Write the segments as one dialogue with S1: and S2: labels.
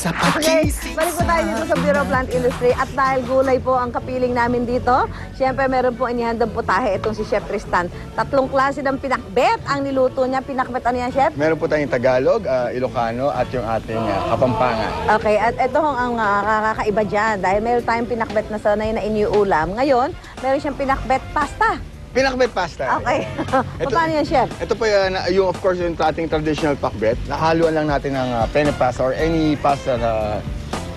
S1: Okay, balik po tayo dito sa Bureau of Plant Industry at dahil gulay po ang kapiling namin dito, syempre meron po inihandang putahe itong si Chef Tristan. 3 klase ng pinakbet ang niluto niya. Pinakbet ano yan, Chef?
S2: Meron po tayong Tagalog, Ilocano at yung ating Kapampangan.
S1: Okay, at ito ang kakaiba dyan dahil meron tayong pinakbet na sanay na iniulam. Ngayon, meron siyang pinakbet pasta.
S2: Pinakbet pasta.
S1: Okay. Paano yan, Chef?
S2: Ito po yung of course yung ating traditional pakbet. Nahaluan lang natin ng penne pasta or any pasta na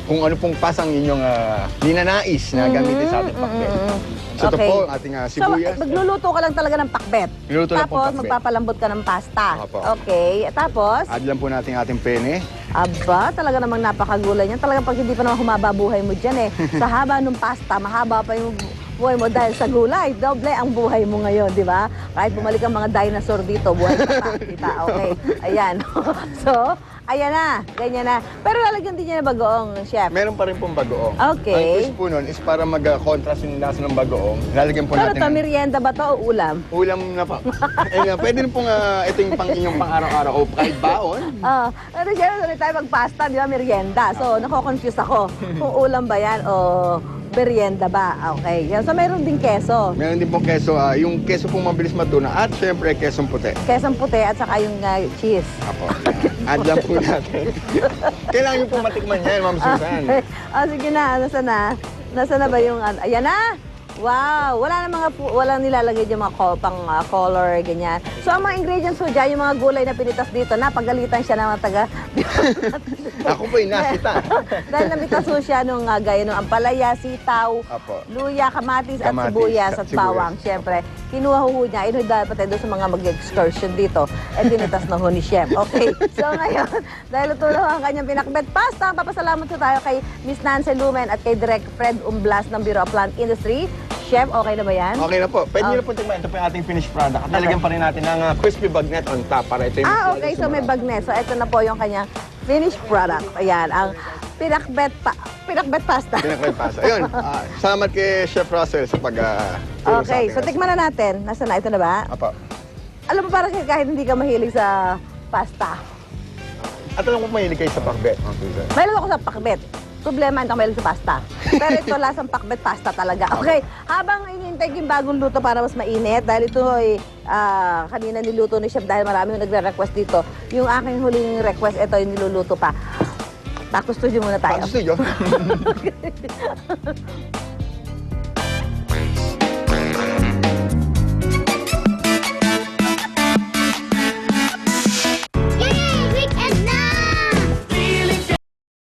S2: kung ano pong pasang inyong ninanais na gamitin sa ating pakbet. So ito po ang ating sibuyas.
S1: So, magluluto ka lang talaga ng pakbet.
S2: Niluto lang
S1: Tapos,
S2: pong pakbet.
S1: magpapalambot ka ng pasta.
S2: Opo.
S1: Okay. Tapos?
S2: Add lang po natin ating penne.
S1: Aba, talaga namang napakagulay niyan. Talagang pag hindi pa naman humaba buhay mo dyan eh. Sa haba ng pasta, mahaba pa yung buhay mo dahil sa gulay. Doble ang buhay mo ngayon, di ba? Kahit bumalik ang mga dinosaur dito, buhay pa. Diba? Okay. Ayan. So, ayan na. Ganyan na. Pero lalagyan din niya ng bagoong, Chef.
S2: Meron pa rin pong bagoong.
S1: Okay.
S2: Ang twist po nun is para mag-contrast yung lasa ng bagoong. Lalagyan po
S1: Pero
S2: natin
S1: to, merienda ba to o ulam?
S2: ulam na pa. Pwede rin pong ito yung inyong pang araw-araw o kahit baon.
S1: Pero syempre, tayo mag-pasta, di ba, merienda. So, nako-confuse ako kung ulam ba yan o merienda ba. Okay. Yan. So, meron din keso.
S2: Meron din pong keso, yung keso pong mabilis matuna at syempre kesong puti.
S1: Kesong puti at saka yung cheese.
S2: Apo. Add lang po natin. Kailangan yung po matikman yan, Ma'am Susan.
S1: Sige na. Nasaan na? Nasaan na ba yung... Ayan na! Wow! Walang nilalagay yung mga pang color, ganyan. So, ang mga ingredients po dyan, yung mga gulay na pinitas dito, napagalitan siya ng mga taga...
S2: Ako po yung nasita.
S1: Dahil nabitas po siya nung gaya nung ampalaya, sitaw,
S2: Apo.
S1: luya, kamatis at
S2: Kamatis,
S1: sibuyas at
S2: sibuyas.
S1: bawang. Siyempre, kinuha ho niya. Inuhidal pati doon sa mga mag-excursion dito. And dinitas na ho ni Chef. Okay. So ngayon, dahil ito na ang kanyang pinakbet pasta, papasalamat po tayo kay Miss Nancy Lumen at kay Direk Fred Umblas ng Bureau of Plant Industry. Chef, okay na ba yan?
S2: Okay na po. Pwede nyo na po tingnan. Ito po yung ating finished product. At nalagyan pa rin natin ng crispy bagnet on top para ito yung
S1: Okay. So may bagnet. So ito na po yung kanyang finished product. Ayan, ang pinakbet pasta.
S2: Pinakbet pasta. Ayun, salamat kay Chef Russell sa
S1: Okay, so tikman na natin. Nasaan na? Ito na ba?
S2: Apo.
S1: Alam mo, parang kahit hindi ka mahilig sa pasta.
S2: At alam ko mahilig kayo sa pakbet, Ma'am Susan.
S1: Mahilig ako sa pakbet. Problema, hindi ako mahilig sa pasta. Pero ito, lasang pakbet pasta talaga. Okay, habang inintay yung bagong luto para mas mainit, dahil ito ay kanina niluto ni Chef dahil marami yung nagre-request dito. Yung aking huling request, ito yung niluluto pa. Taco studio muna tayo.
S2: Studio.